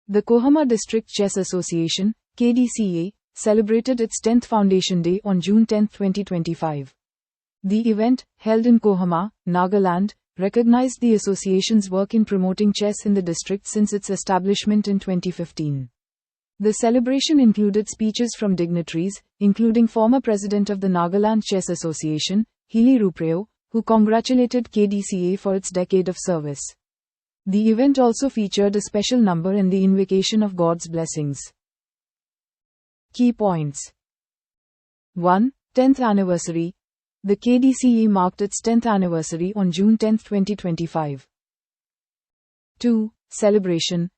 The Kohima District Chess Association, KDCA, celebrated its 10th Foundation Day on June 10, 2025. The event, held in Kohima, Nagaland, recognized the association's work in promoting chess in the district since its establishment in 2015. The celebration included speeches from dignitaries, including former president of the Nagaland Chess Association, Helie Riipreo, who congratulated KDCA for its decade of service. The event also featured a special number in the invocation of God's blessings. Key points. 1. 10th Anniversary. The KDCA marked its 10th anniversary on June 10, 2025. 2. Celebration.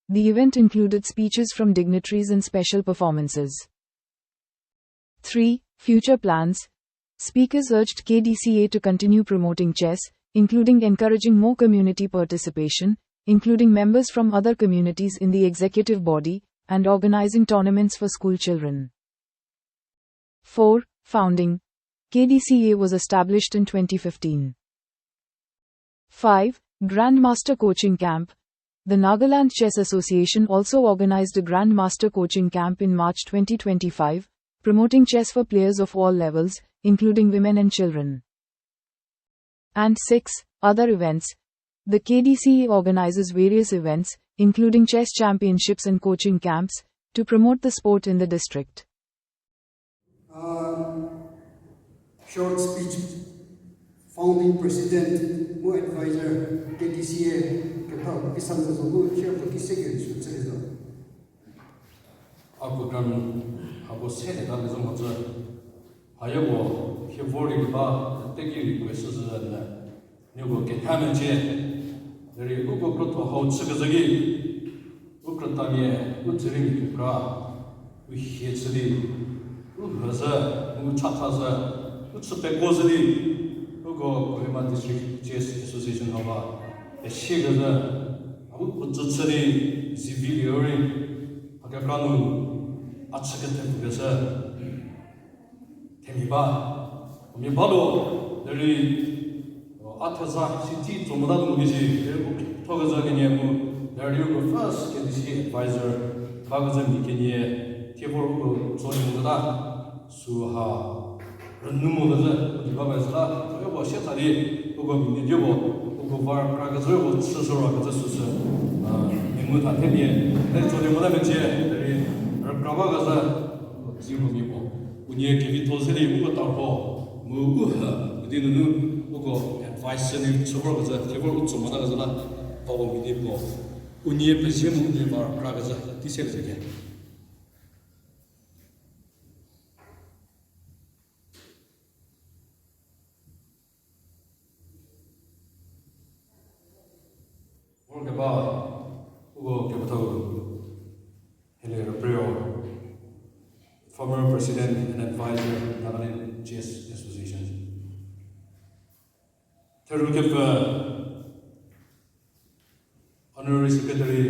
The event included speeches from dignitaries and special performances. 3. Future plans. Speakers urged KDCA to continue promoting chess, including encouraging more community participation, including members from other communities in the executive body, and organizing tournaments for school children. 4. Founding. KDCA was established in 2015. 5. Grandmaster Coaching Camp. The Nagaland Chess Association also organized a Grandmaster Coaching Camp in March 2025, promoting chess for players of all levels, including women and children. And 6. Other events. The KDCA organizes various events, including chess championships and coaching camps, to promote the sport in the district. Short speech. Founding President, Mu Advisor, KDCA, Kapal, Kisan Zogu, here for KDCA, Switzerland. Abukan, Abu said that as a mother, Ayago, he voted about taking requests and you will get Hamilton. There is Ugo Proto Ho Tsagazagi, Ukratami, Utring Kipra, we hear the Uhaza, Uchataza, Utsapekosadi. Kohima District Chess Association haba eshigaza abu kutsari civilian agakanu atsagat bugasa temiba mibalo dari ataza city tomada mugisi togaza kenyemu dari first KDCA advisor bagaza mikenie tebor zoimugada suha Numogaza, Babasla, Yobo Shetari, Ugo Midiobo, Ugo Var Pragazo, Sosora, Nimuta Temi, then to the Modametia, Rabagaza, Zero Mibo, Unia Kivitoseri, Ugo Muguha, within Ugo, advice and Soboza, Tibor Utsumadaza, Pavo Midibo, Unia Pesim, Nivar Pragaza, this is again. Helie Riipreo, former president and advisor of Nagaland Chess Association. Terukip, honorary secretary,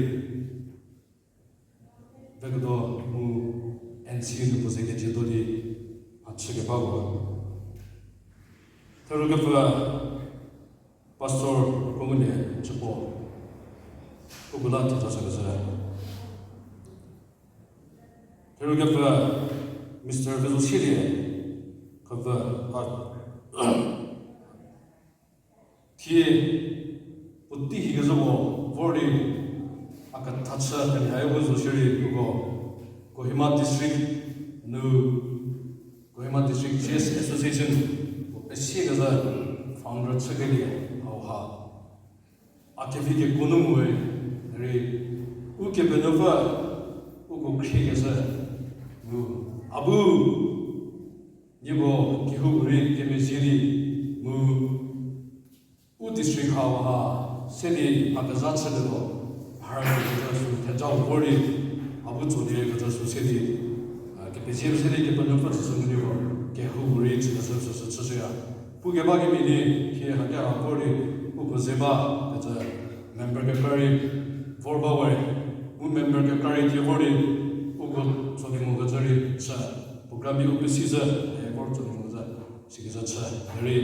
Vegado, who NCU to Poseke Jedodi, Atsukepago. Terukip, Pastor Komune, Chapo. Ugulat Tasagaza. Terugapa Mr. Vezusilia cover Tie Putti Higazamo, Vordi Akatatsa, and I was Ushiri Ugo, Kohima District, New Kohima District Chess Association, Esigaza, founder Tsagalia, Auha Akaviki Kunumwe. Uke Benova, Ugo Krigaza, Abu Nibo, Kihuri, Kemiziri, Mu District Hawa, Sedi, Pagazatsa, Harvard, Tajal Bori, Abu Todi, Sedi, Kapizir Sedi, Kepanova, Sunnivo, Kehuri, Sosia, Pugabagi, here, Haka, Bori, Ukuzeba, member Gakari. For Bower, who member Gakari Tiavori, Ugo, Sodimogazari, Programmi Upesiza, and Bortomoza, Sigaza, Harry,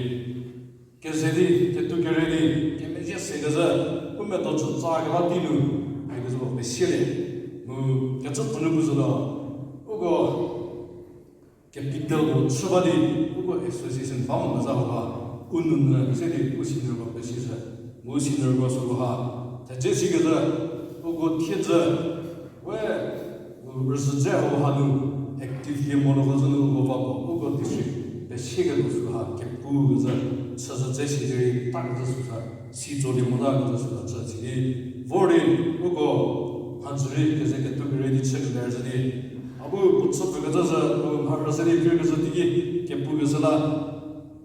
Gazedi, Tetukaredi, Kemezia Segaza, who met on Zagalatinu, 그래서 메시레 뭐 같은 돈을 부서다 그거 빅데이터 수바디 그거 애소시에이션 방문 가자고가 운운은 세대 무신들과 메시자 무신들과 서로가 대제시거든 그거 티저 왜 reserve 하는 액티비티 모노거즈는 그거 봐고 그거 디스트릭 메시가 도수가 개부그서 서서 제시들이 딱 저수사 시조리 문화 그래서 저지 버리 그거 한줄이 그래서 또 그래디 체크들이 아부 붙서 그래서 하르서리 그래서 되게 개부그서라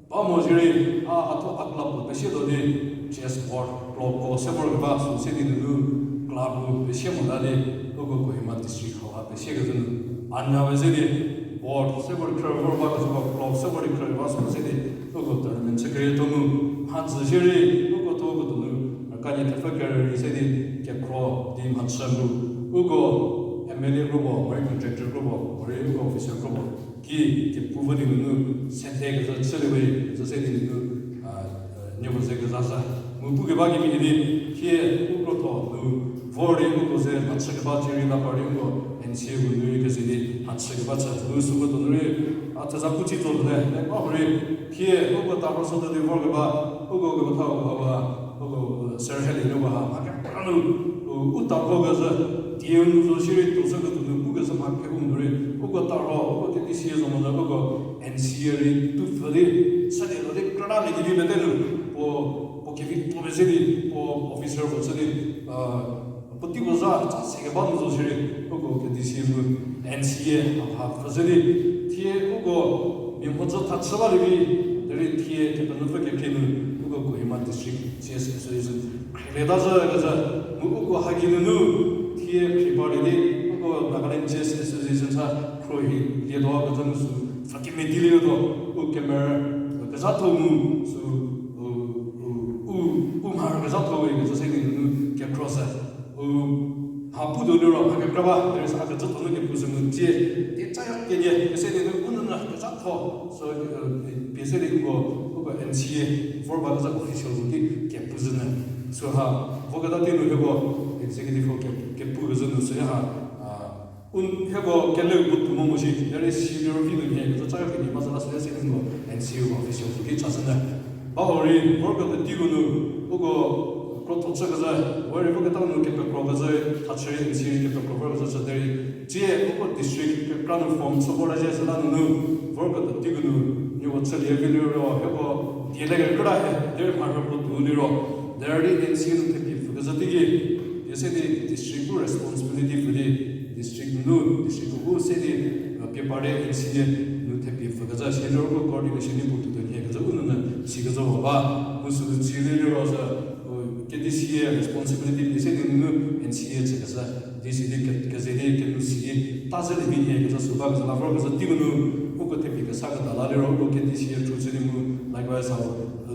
바모지리 아토 아클라부 메시도디 체스 보드 클럽 세벌 바 소세디는 클럽 메시모다디 그거 고히마 디스트릭 하와 메시거든 안나웨제디 보드 세벌 클럽 바가서 클럽 세벌 클럽 바서 세디 그거 때문에 그래 좀 한즈시리 그거 도거든 아까니 테퍼결 세디 개프로 디 맞sam루 그거 MLA 그거 머리 컨트랙터 그거 머리 그거 오피셜 그거 기 부분이는 선택해서 처리를 해서 세디는 녀고세 가서 무부게 바기 미리 기에 우로도 버리 그것에 맞추게 바치리나 버리는 거 NC에 분들이 그세디 맞추게 바쳐 그수고도 우리 아타자 붙이도네 우리 기에 그거 따라서도 버게 봐 그거 타고 봐 그거 서헬리노가 하게 우따고 가서 디은 소시리 도서도 누구에서 막게 공들이 그거 따로 그거 KDC에서 먼저 그거 NC에 투프리 사대로데 그라미 기비면은 뭐 기비 도메세디 뭐 오피서 버서디 버티고자 자세가 받는 소시리 그거 KDC는 NC에 하프서디 티에 그거 명호저 타츠바리비 내리 티에 대변을 개개는 그거 고히마 디스트릭 CS Association 그래다서 그저 무고 하기는 티에 피바리디 그거 나가랜드 체스 애소시에이션 사 프로히 리도와 같은 수 파키메 딜리오도 우케메 그자토무 수 우마르 그자토에 그저 생기는 개크로스 하부도로 하게까봐 그래서 아까 저도는 게 무슨 문제 대짜였겠냐 그세는 오늘은 그자토 서 비세리 그거 NCA 포바가 오피셜이 개부즈는 소하 보가다 되는 해고 executive 개부즈는 소야 해고 갤레 못 도모시 열에 시리얼 해 그래서 짜여게 맞아서 쓰는 거 NCA 오피셜이 자선다 바울이 보가다 뛰고는 그거 프로토처가 월 보가다 놓게 프로가서 타처리 NCA 프로그램에서 저들이 제 그거 디스트릭트 플랜 폼 서버라이제스라는 보가다 뛰고는 이거 처리 에빌리로 해고 디렉을 그라해 늘 말하고 돈으로 내리 NC는 특히 그래서 되게 예세디 디스트릭트 레스폰시빌리티 for the district nu district 고 세디 페파레 NC에 nu 특히 그래서 세르고 코디네이션이 붙도 돼 그래서 오늘은 지금서 봐 무슨 지리로서 KDCA responsibility 예세디는 NC에 제가 DCD 그제디 KDCA 따져리 비해 그래서 수박에서 나로 그래서 뛰고는 그거 특히 사가 달라리로 KDCA 조절이 likewise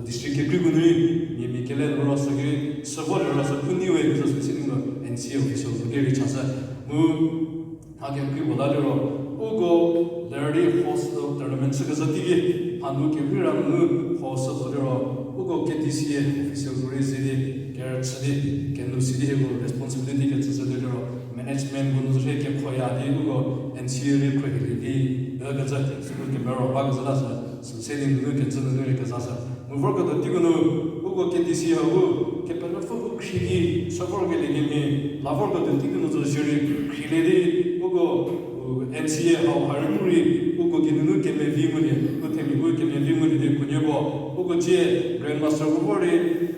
district 그리고는 미켈레로서기 서버로서 분리해 그래서 쓰는 거 NC에 오피셜 그게 차서 뭐 하게 그 보다로 오고 레디 호스트 토너먼트 그래서 되게 한국 기회라는 호스트로 오고 KDCA 오피셜 그리스디 게르츠디 겐루시디고 레스폰시빌리티 게츠서들로 매니지먼트 분들이 이렇게 거야 되고 NC에 프로그램이 그래서 그렇게 매로 박스라서 세딩 그렇게 저는 그렇게 사서 무엇보다 뛰고는 그거 KDC하고 개발을 크기 서버게 되게 라버가 뛰고는 저 시리 크리레디 그거 NC하고 할무리 그거 기능을 개발 비문이 그 때문에 그 개발 비문이 되고 그거 제 그랜마스터 그거리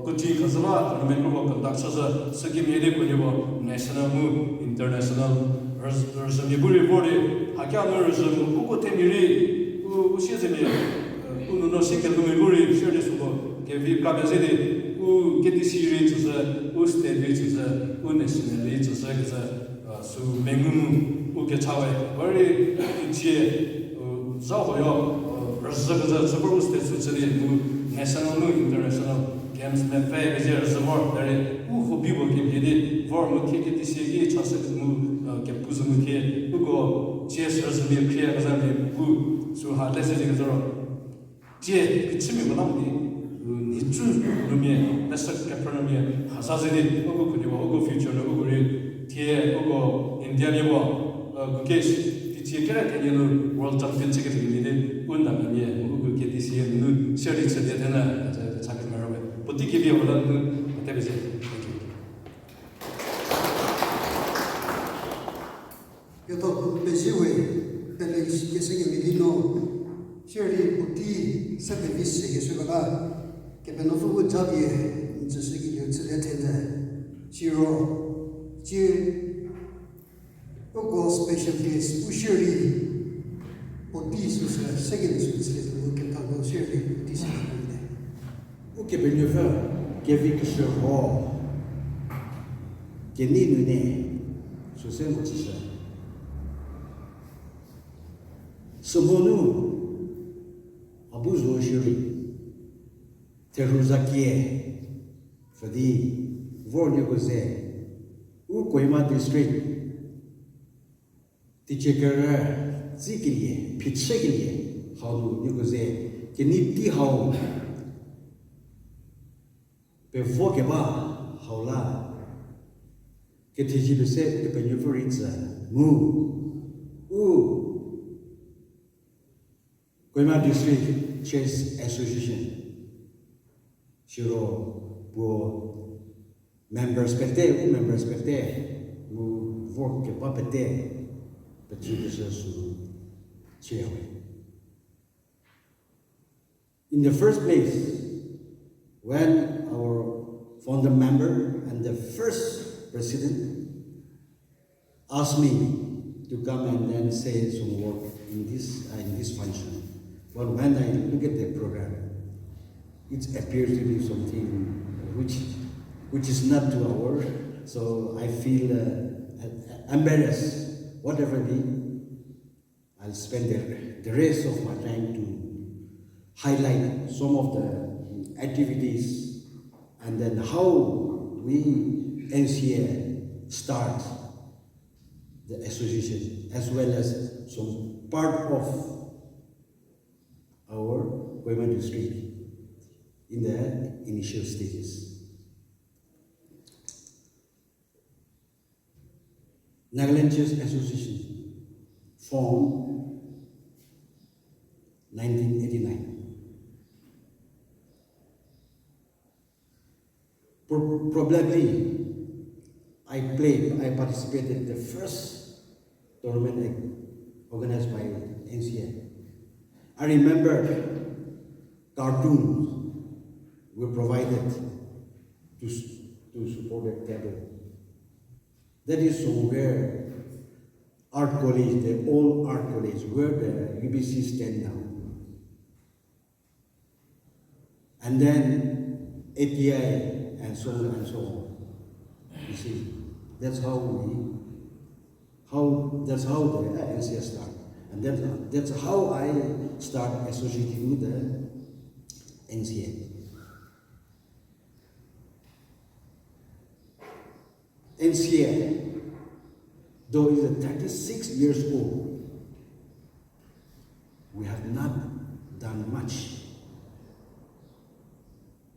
그뒤 가서라 토너먼트로 컨덕트서 스키미에 되고 내셔널 무 인터내셔널 러시아 불리보리 하기하는 그거 때문에 그 시즌에 uno si che come lui si è suo che vi capacete KDCA reaches state reaches national reaches su mengum che chawe very che zahoyo rasa super state su national international games me fe vejer zamor there bibo che vedi form che KDCA chasa che puzumu che ugo chess resmi clear kasami su ha lesson che zero 제 그침이 뭐나무니 니주 놈이 나스 캐프로놈이 하사제리 오고 그리고 오고 퓨처는 오고 우리 뒤에 오고 인디아니고 그게 뒤에 그래 되는 월드 챔피언십이 되는데 운담이에 오고 KDCA는 시어리 처리에 되나 자기 말하고 보티기 비오라는 대비제 그래도 배지회 벨레기 계속이 밀리노 시어리 보티 서비스 계속가 개변노프 잡이에 인자식이 요체에 텐데 시로 지 오고 스페셜 케이스 우시어리 보티 수사 세계의 수치를 이렇게 타고 시어리 디시는데 오케이 베뉴퍼 개비크셔 호 게니누네 수sen 못지사 스모누 아부조시리 테루자키에 for vornyugoze Kohima District Chess zikriye pitshegriye how nyugoze keniti how before keba howla ketiji bese the benefice mu Kohima District Chess Association Shiro bo members pete mu work ke papete petji su chewe. In the first place, when our founder member and the first president asked me to come and then say some work in this function, but when I look at the program, it appears to be something which is not to our, so I feel embarrassed. Whatever be, I'll spend the rest of my time to highlight some of the activities and then how we NCA start the association, as well as some part of our Kohima district in the initial stages. Nagaland Chess Association formed 1989. Probably I participated in the first tournament organized by NCA. I remember cartoons were provided to support the table. That is somewhere art college, the old art college, where the UBC stand now. And then API and so on and so on. You see, that's how the NCA start. And that's how I start associating with the NCA. NCA, though it is 36 years old, we have not done much.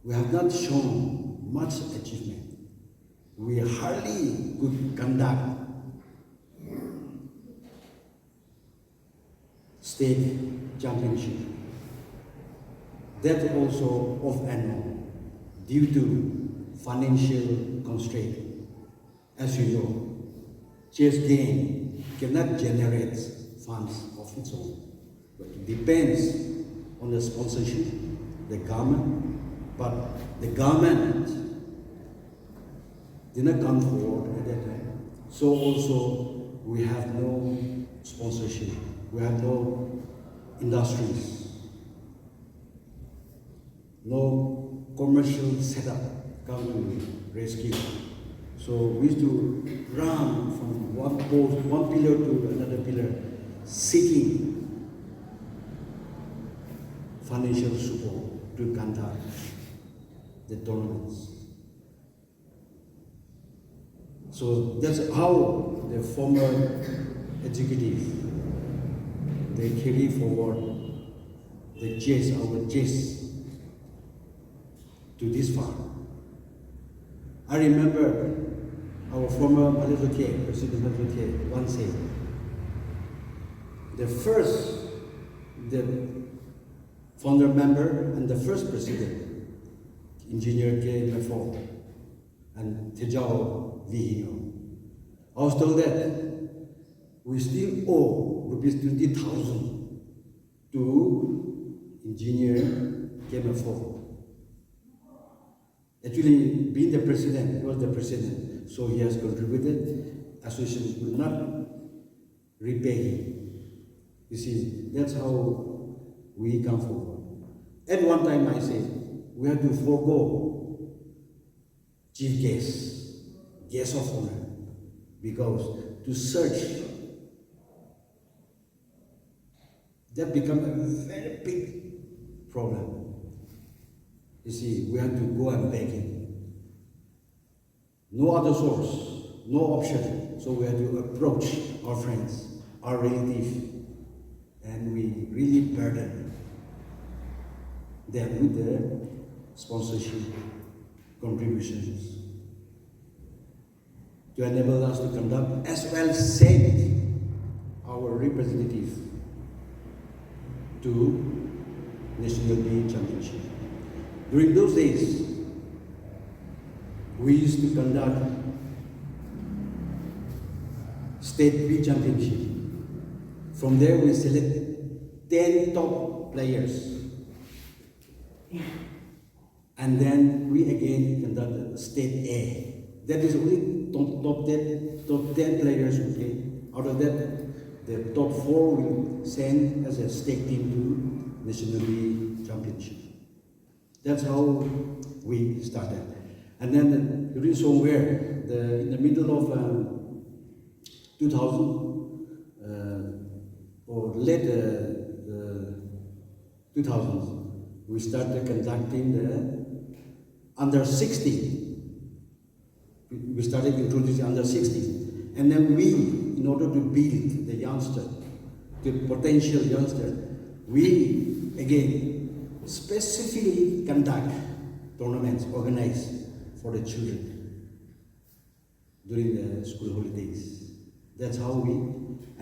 We have not shown much achievement. We hardly could conduct state championship. That also off and on due to financial constraint. As you know, chess game cannot generate funds of its own, but it depends on the sponsorship, the government, but the government did not come forward at that time. So also we have no sponsorship, we have no industries, no commercial setup come to rescue. So we used to run from one post, one pillar to another pillar, seeking financial support to conduct the tournaments. So that's how the former executive, they carry forward the chess, our chess to this far. I remember our former President President once said, the founder member and the first president, Engineer KDCA and Tejao Vihino. I was told that we still owe rupees 20,000 to Engineer KDCA. Actually, being the president, he was the president, so he has contributed. Association will not repay him. You see, that's how we come forward. At one time I said, we have to forego chief guest of honor, because to search, that becomes a very big problem. You see, we have to go and beg him. No other source, no option. So we have to approach our friends, our relatives, and we really burden them with their sponsorship contributions to enable us to conduct as well as send our representative to National B Championship. During those days, we used to conduct state B championship. From there, we select 10 top players. And then we again conduct state A. That is only top 10 players, okay? Out of that, the top 4 will send as a state team to National B Championship. That's how we started. And then during somewhere, in the middle of 2000, or late 2000s, we started conducting the under 60. We started introducing under 60. And then we, in order to build the youngster, the potential youngster, we again specifically conduct tournaments organized for the children during the school holidays. That's how we,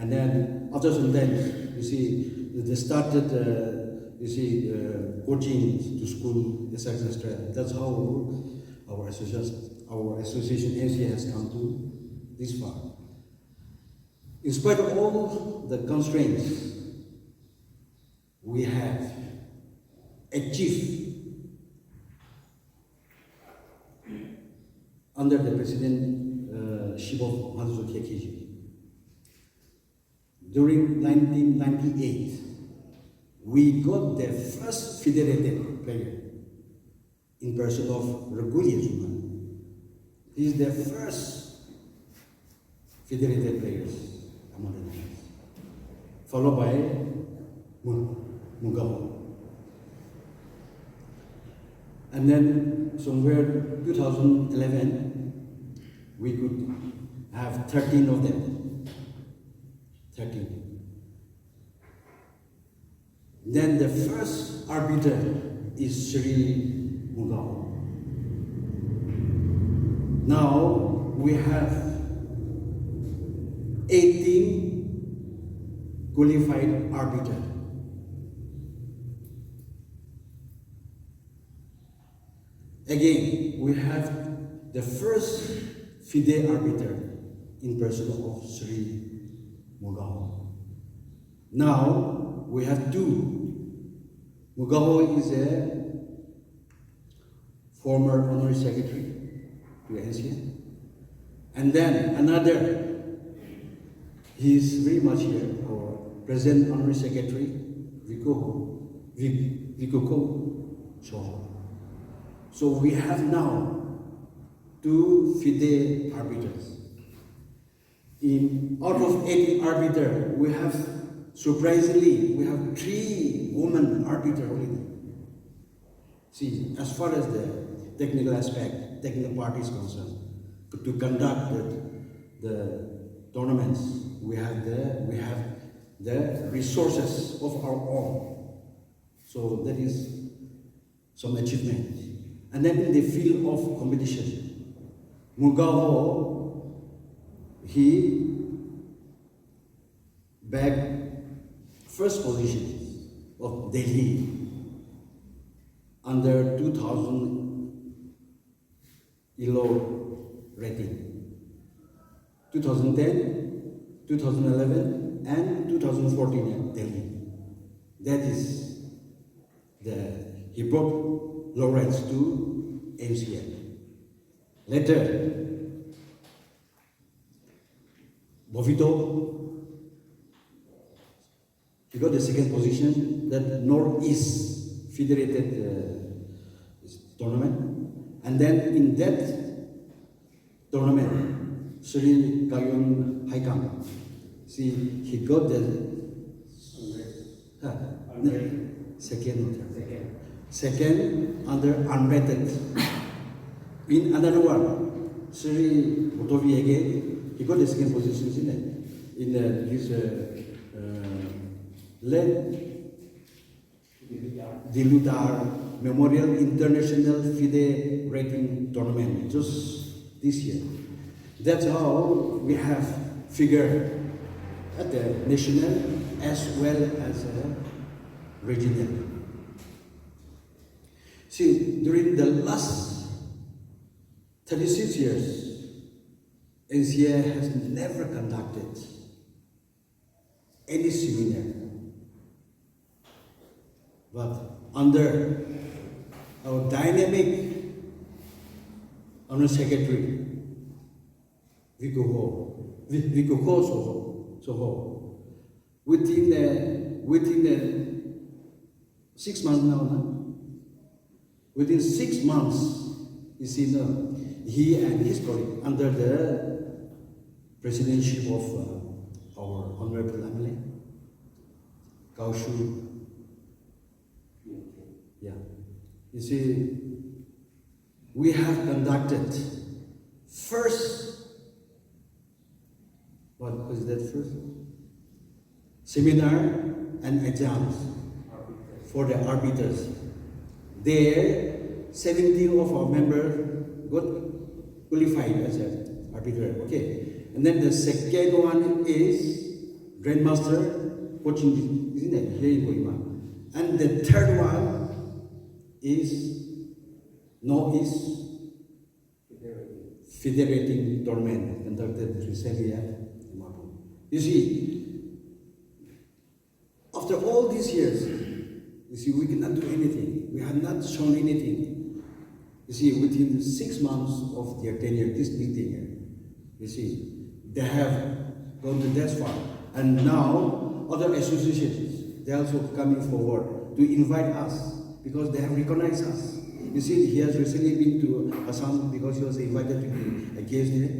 and then after some time, you see, they started, coaching to school, etc. That's how our association NCA has come to this far. In spite of all the constraints we have achieved under the presidentship of Mahathir Mohamad. During 1998, we got the first federated player in person of Regulier Zuman. He is the first federated players among the nations, followed by Mugaho. And then somewhere 2011, we could have 13 of them. 13. Then the first arbiter is Sri Mugaho. Now we have 18 qualified arbiters. Again, we have the first FIDE arbiter in person of Sri Mugaho. Now we have two. Mugaho is a former honorary secretary to NCA. And then another, he is very much here, our present honorary secretary, Vikoko Cho. So we have now two FIDE arbiters. Out of 8 arbiters, we have, surprisingly, we have 3 women arbiters already. See, as far as the technical aspect, technical part is concerned, to conduct the tournaments, we have the resources of our own. So that is some achievement. And then in the field of competition, Mugaho, he bagged first position of Delhi under 2000 ELO rating. 2010, 2011, and 2014 at Delhi. That is he brought laureates to NCL. Later, Bovito, he got the second position, that Northeast Federated tournament. And then in that tournament, Sri Kayun Haikam, see, he got the second under unrated. In another one, Sri Botovi again, he got the second position in his led Dilutar Memorial International FIDE rating tournament just this year. That's how we have figured at the national as well as regional. See, during the last 36 years, NCA has never conducted any seminar. But under our dynamic Honor Secretary, Vikuho Soho, within the 6 months now, within 6 months, you see now, he and his colleague, under the presidency of our Honorable Emily, Kaushu, yeah. You see, we have conducted first, what was that first? Seminar and exams for the arbiters. There, 17 of our members got qualified as an arbiter. Okay. And then the second one is Grandmaster coaching, isn't it? Here in Kohima. And the third one is Northeast Federating tournament conducted recently at Mapu. You see, after all these years, you see, we cannot do anything. We have not shown anything. You see, within 6 months of their tenure, this big tenure, you see, they have gone to that far. And now, other associations, they are also coming forward to invite us because they have recognized us. You see, he has recently been to Assam because he was invited to be a guest there.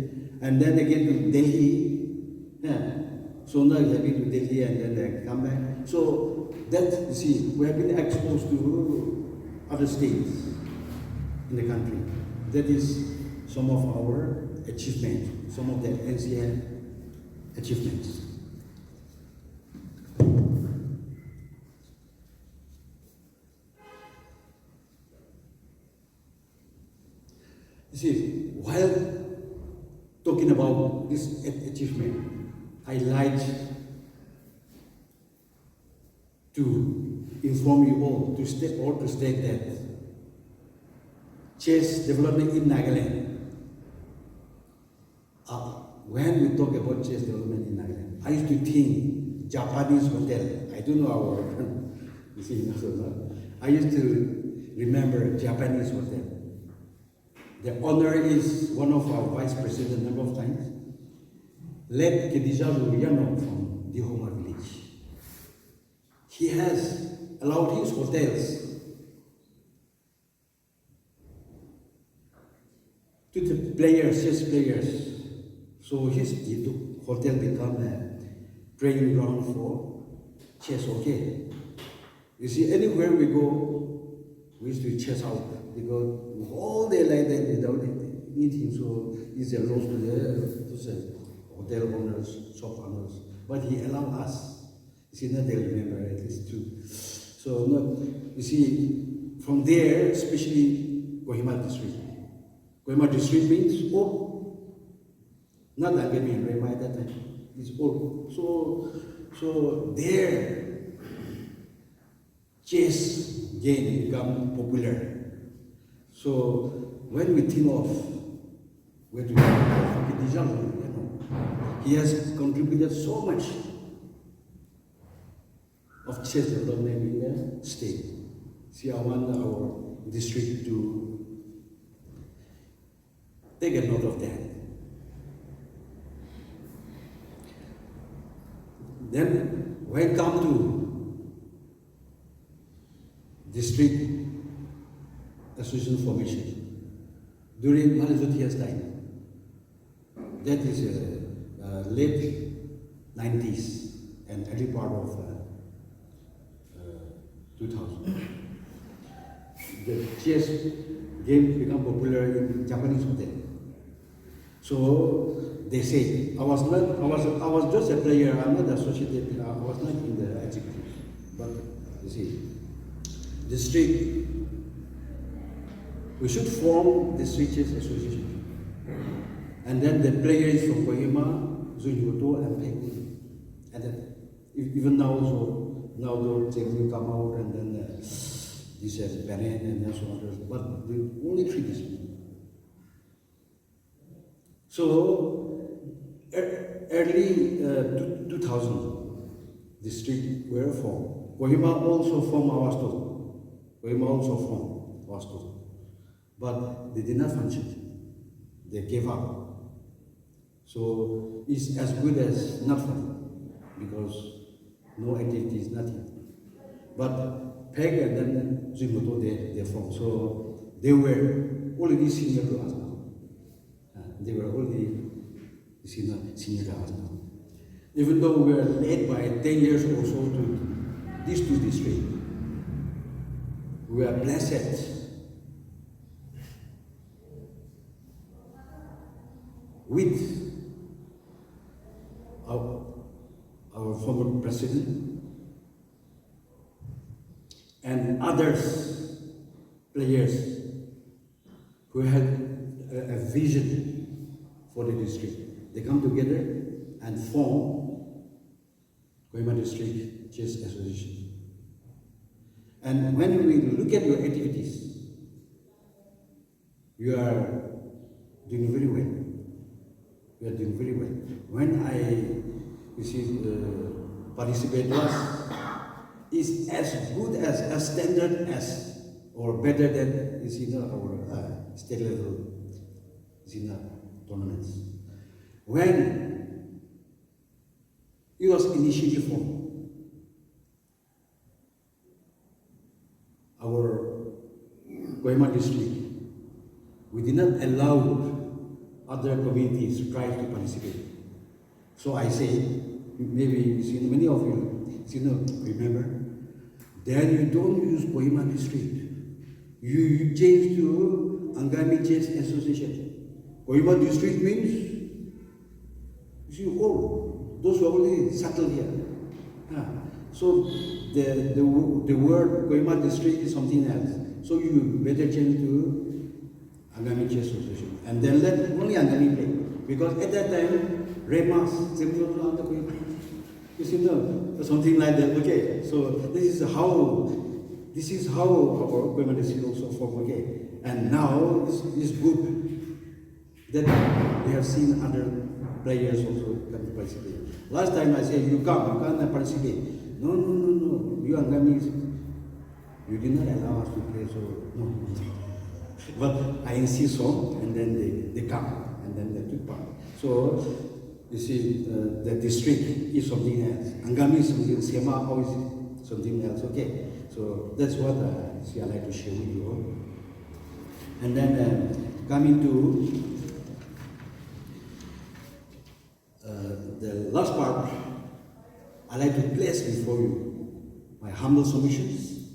And then again to Delhi. Yeah. So now he has been to Delhi and then they come back. So that, you see, we have been exposed to other states in the country. That is some of our achievements, some of the NCA achievements. You see, while talking about this achievement, I like to inform you all to state that chess development in Nagaland. When we talk about chess development in Nagaland, I used to think Japanese hotel. I don't know our, you see, I used to remember Japanese hotel. The owner is one of our vice president number of times, led KDCA from Dihoma village. He has allowed his hotels to the players, chess players. So his hotel become a training ground for chess. Okay. You see, anywhere we go, we used to chess out because all day like that without anything. So it's a loss to the hotel owners, shop owners. But he allowed us. You see, now they remember at least two. So no, you see, from there, especially Kohima District. Kohima District means old. Not Angami and Rema at that time. It's old. So there, chess game become popular. So when we think of where to go, he has contributed so much of chess development in the state. See, I want our district to take a note of that. Then, when it comes to district association formation, during Malazutia's time, that is late 90s and early part of 2000. The chess game became popular in Japanese hotel. So they say, I was just a player, I'm not associated, I was not in the executive. But you see, district, we should form district chess association. And then the players from Kohima, Zunyoto and Peng. And then even now, so now the things will come out and then this has Benin and then so on. But the only three districts. So early 2000, districts were formed. Kohima also formed Awasto. Kohima also formed Awasto. But they did not function. They gave up. So it's as good as nothing because no activity is nothing. But Peg and then Zumoto, they formed. So they were already senior to us now. They were already senior to us now. Even though we were late by 10 years or so to these two districts, we are blessed with our former president and others players who had a vision for the district. They come together and form Kohima District Chess Association. And when we look at your activities, you are doing very well. You are doing very well. When I participate was is as good as standard as or better than our state level tournaments. When it was initially formed, our Kohima district, we did not allow other communities to try to participate. So I say, maybe many of you remember, then you don't use Kohima district. You change to Angami Chess Association. Kohima district means, those who are already settled here. So the word Kohima district is something else. So you better change to Angami Chess Association. And then let only Angami play. Because at that time, Remas, something like that. Okay, so this is how our Kohima district also formed. Okay, and now it's good that we have seen other players also come to participate. Last time I said, you can't participate. No, you Angami, you did not allow us to play, so no. But I insist on, and then they come, and then they took part. So, you see, the district is something else. Angami is something else, Sema is something else, okay? So, that's what I like to share with you all. And then, coming to the last part, I like to place before you my humble submissions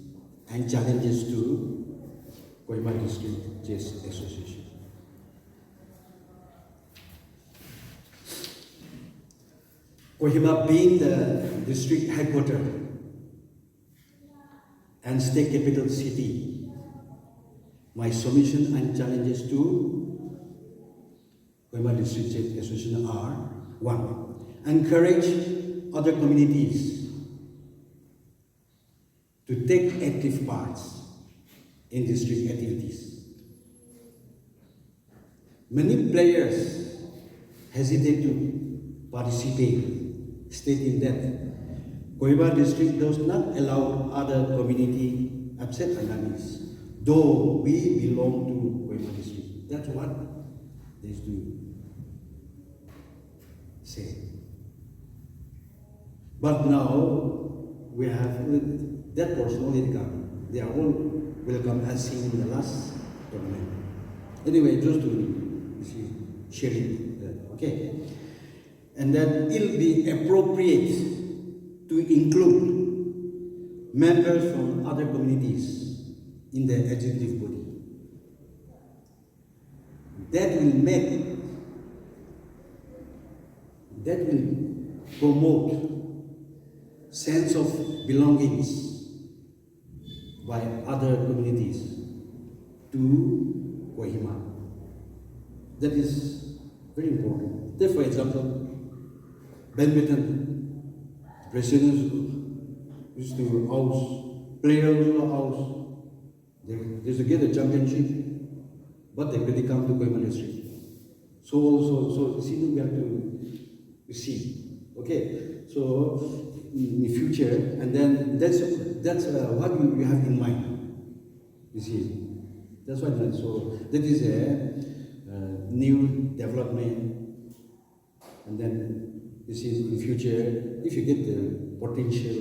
and challenges to Kohima District Chess Association. Kohima being the district headquarters and state capital city, my submission and challenges to Kohima District Chess Association are: 1. Encourage other communities to take active parts in district activities. Many players hesitate to participate, stating that Kohima District does not allow other community upset Angamis, though we belong to Kohima District. That's what they do say. But now we have that person already come. They are all welcome as seen in the last tournament. Anyway, just to share it, okay? And then it will be appropriate to include members from other communities in the executive body. That will promote sense of belongings by other communities to Kohima. That is very important. Take for example, badminton. Presidents used to house, players will house. They used to get a championship, but they really come to Kohima District. So see, we have to see. Okay, so in the future, and then that's what you have in mind. You see, that's what. So that is a new development, and then you see in future, if you get the potential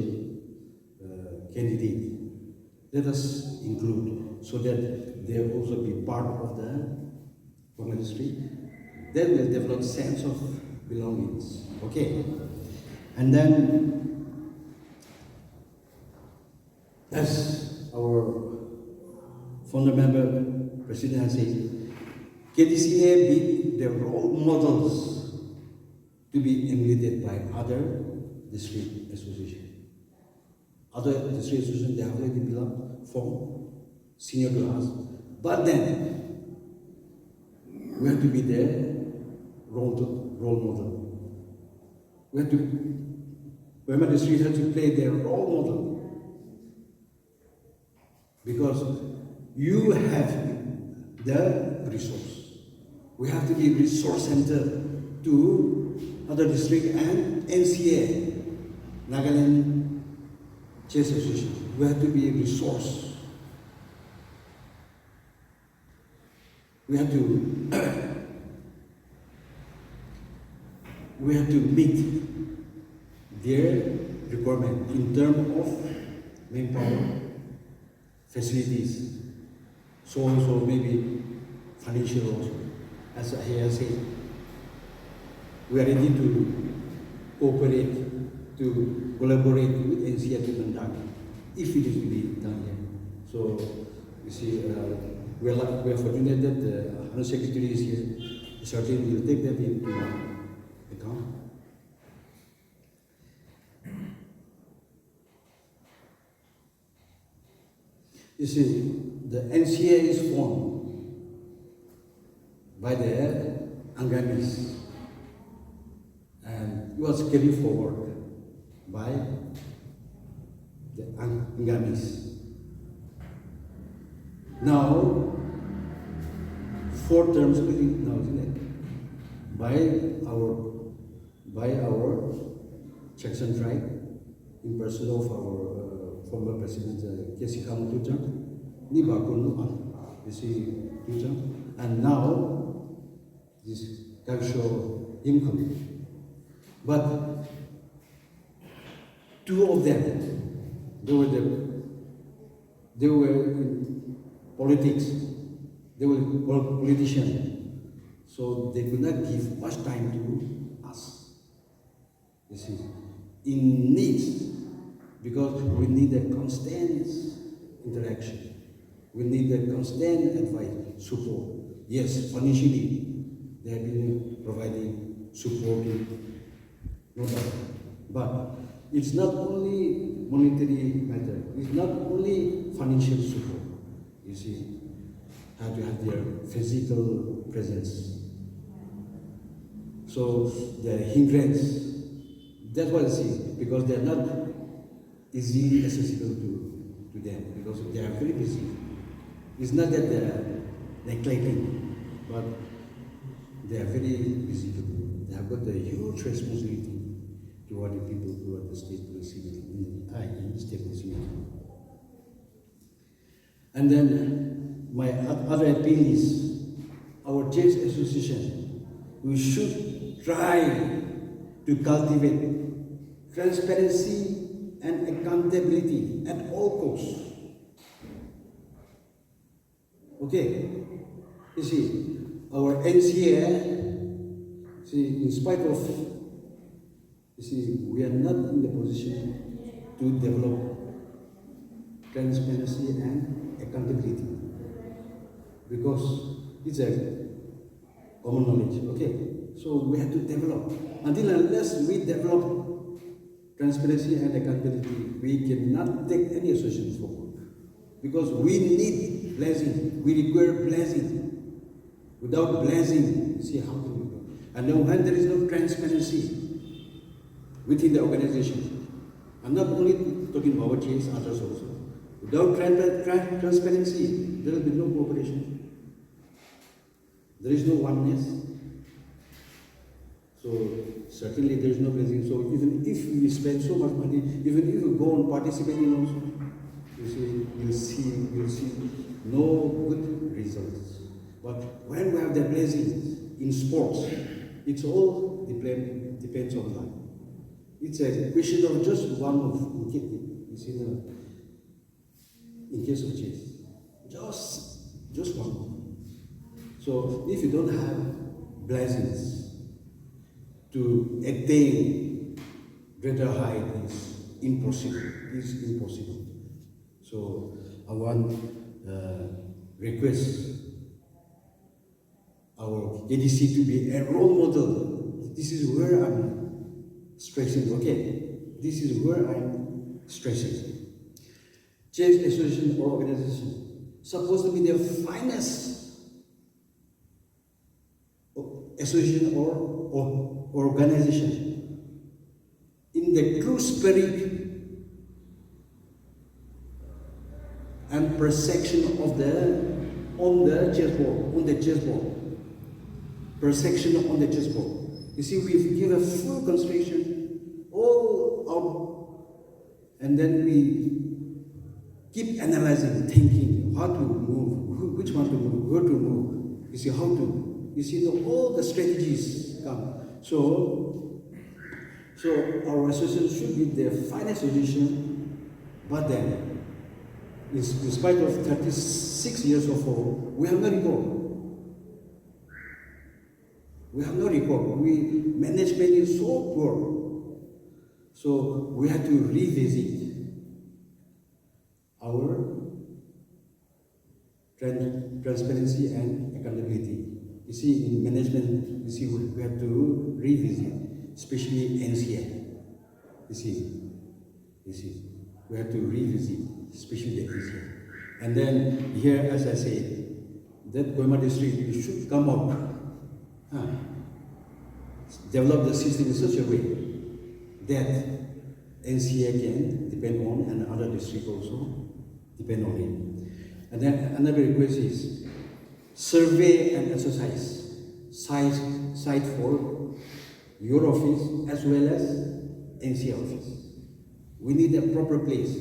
candidate, let us include so that they will also be part of the Kohima District. Then will develop sense of belongings. Okay, and then as our founder member president has said, KDCA be the role models to be emulated by other district associations. Other district associations, they have already belong from senior to us. But then, we have to be their role model. We have to, Kohima District has to play their role model. Because you have the resource. We have to be resource center to other district and NCA, Nagaland Chess Association. We have to be a resource. We have to meet their requirement in terms of manpower, facilities, so also maybe financial also. As I have said, we are ready to cooperate, to collaborate with NCA to conduct, if it is to be done here. So, you see, we are fortunate that the Honorary Secretary is here. Certainly will take that into account. You see, the NCA is formed by the Angamis, and it was carried forward by the Angamis. Now, 4 terms now, isn't it? By our Chechen tribe, in person of our former president KDCA 10th, ni bakun you see 2 and now this can show income. But 2 of them, they were in politics, they were politicians, so they could not give much time to us. You see, in needs, because we need a constant interaction, we need a constant advice, support. Yes, financially, they have been providing support, no doubt. But it's not only monetary matter, it's not only financial support. You see, have to have their physical presence. So the hindrance, that's what I see, because they're not easily accessible to them, because they are very busy. It's not that they're neglecting, but they are very busy people. They have got a huge responsibility toward the people who are the state policy in the state policy. And then my other appeal is our chess association. We should try to cultivate transparency and accountability at all costs. Okay, you see, our NCA, see, in spite of, you see, we are not in the position to develop transparency and accountability because it's a common knowledge. Okay, so we have to develop. Until unless we develop transparency and accountability, we cannot take any association forward because we need blessing. We require blessing. Without blessing, see how can we go? And then when there is no transparency within the organization, I'm not only talking about chess, others also. Without transparency, there will be no cooperation. There is no oneness. So certainly there is no blessing. So even if we spend so much money, even if we go on participating also, you'll see no good results. But when we have the blessings in sports, it's all depends on luck. It's a question of just one move. You see, in case of chess, just one move. So if you don't have blessings to attain greater height, is impossible. It's impossible. So I want request our KDC to be a role model. This is where I'm stressing, okay? This is where I'm stressing. Chess association or organization supposed to be the finest association or organization in the true spirit and perception of on the chessboard. Perception on the chessboard. You see, we give a full consideration all out, and then we keep analyzing, thinking how to move, which one to move, where to move. You see how to. You see all the strategies come. So our association should be the finest association, but then, in spite of 36 years of all, we have no record. We have no record. Management is so poor. So we have to revisit our transparency and accountability. You see, in management, you see, we have to revisit, especially NCA. You see, we have to revisit, especially the NCA. And then here, as I said, that Kohima district should come up. Develop the system in such a way that NCA can depend on and other districts also depend on it. And then another request is survey and exercise site for your office as well as NCA office. We need a proper place.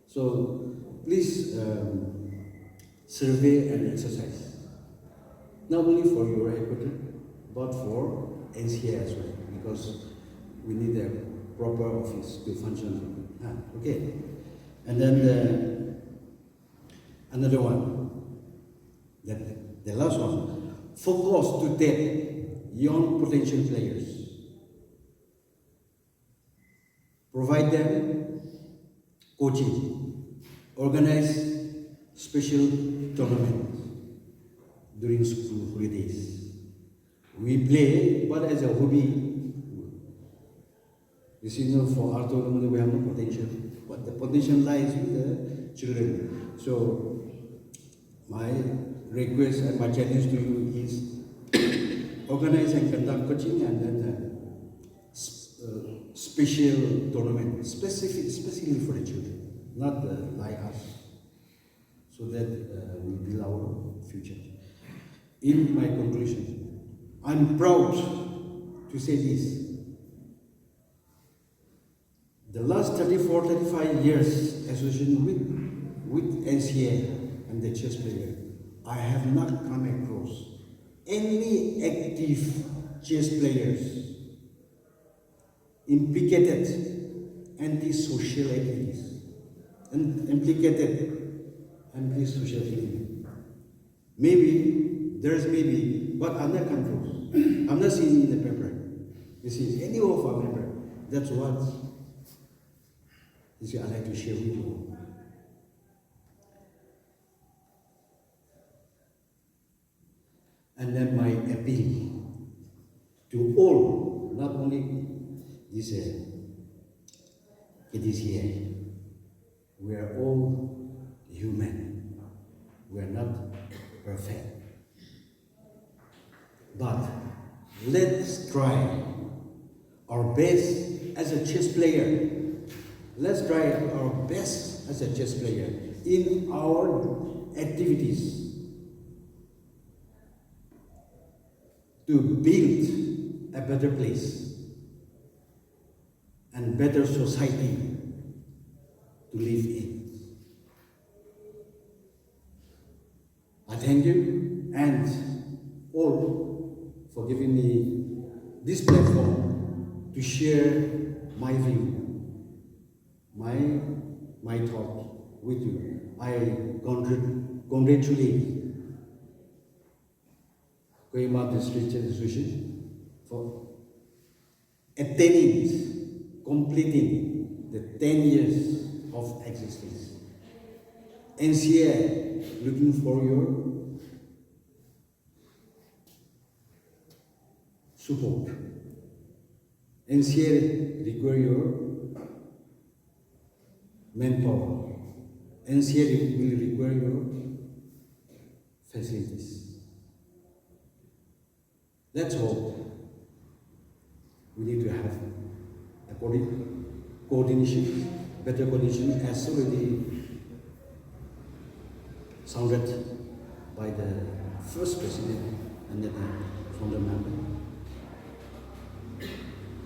So please survey and exercise. Not only for your headquarters, but for NCA as well, because we need a proper office to function. Okay. And then another one, the last one, focus to tap young potential players. Provide them coaching, organize special tournaments during school holidays. We play, but as a hobby. You see, for our tournament, we have no potential. what the potential lies with the children. So my request and my challenge to you is organize and conduct coaching and then special tournament, specifically for the children, not like us, so that we build our future. In my conclusion, I'm proud to say this. The last 35 years association with NCA and the chess player, I have not come across any active chess players implicated anti-social activities and implicated anti-social activities. Maybe, but I'm not controlled. I'm not seeing in the paper. This is any of our member. That's what I'd like to share with you. And then my appeal to all, not only this KDCA, we are all human. We are not perfect. But let's try our best as a chess player. Let's try our best as a chess player in our activities to build a better place and better society to live in. I thank you and all for giving me this platform to share my view, my thought with you. I congratulate Kohima District Chess Association for completing the 10 years of existence. NCA looking for your support. NCA require your manpower. NCA will require your facilities. That's all. We need to have a coordination, better coordination, as already sounded by the first president and then from the member.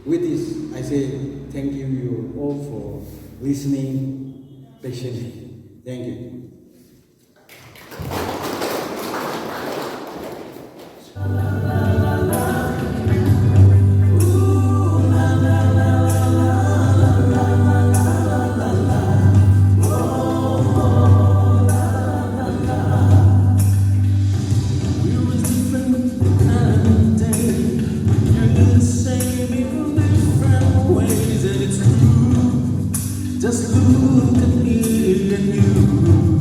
With this, I say thank you all for listening patiently. Thank you. Just look at me and you.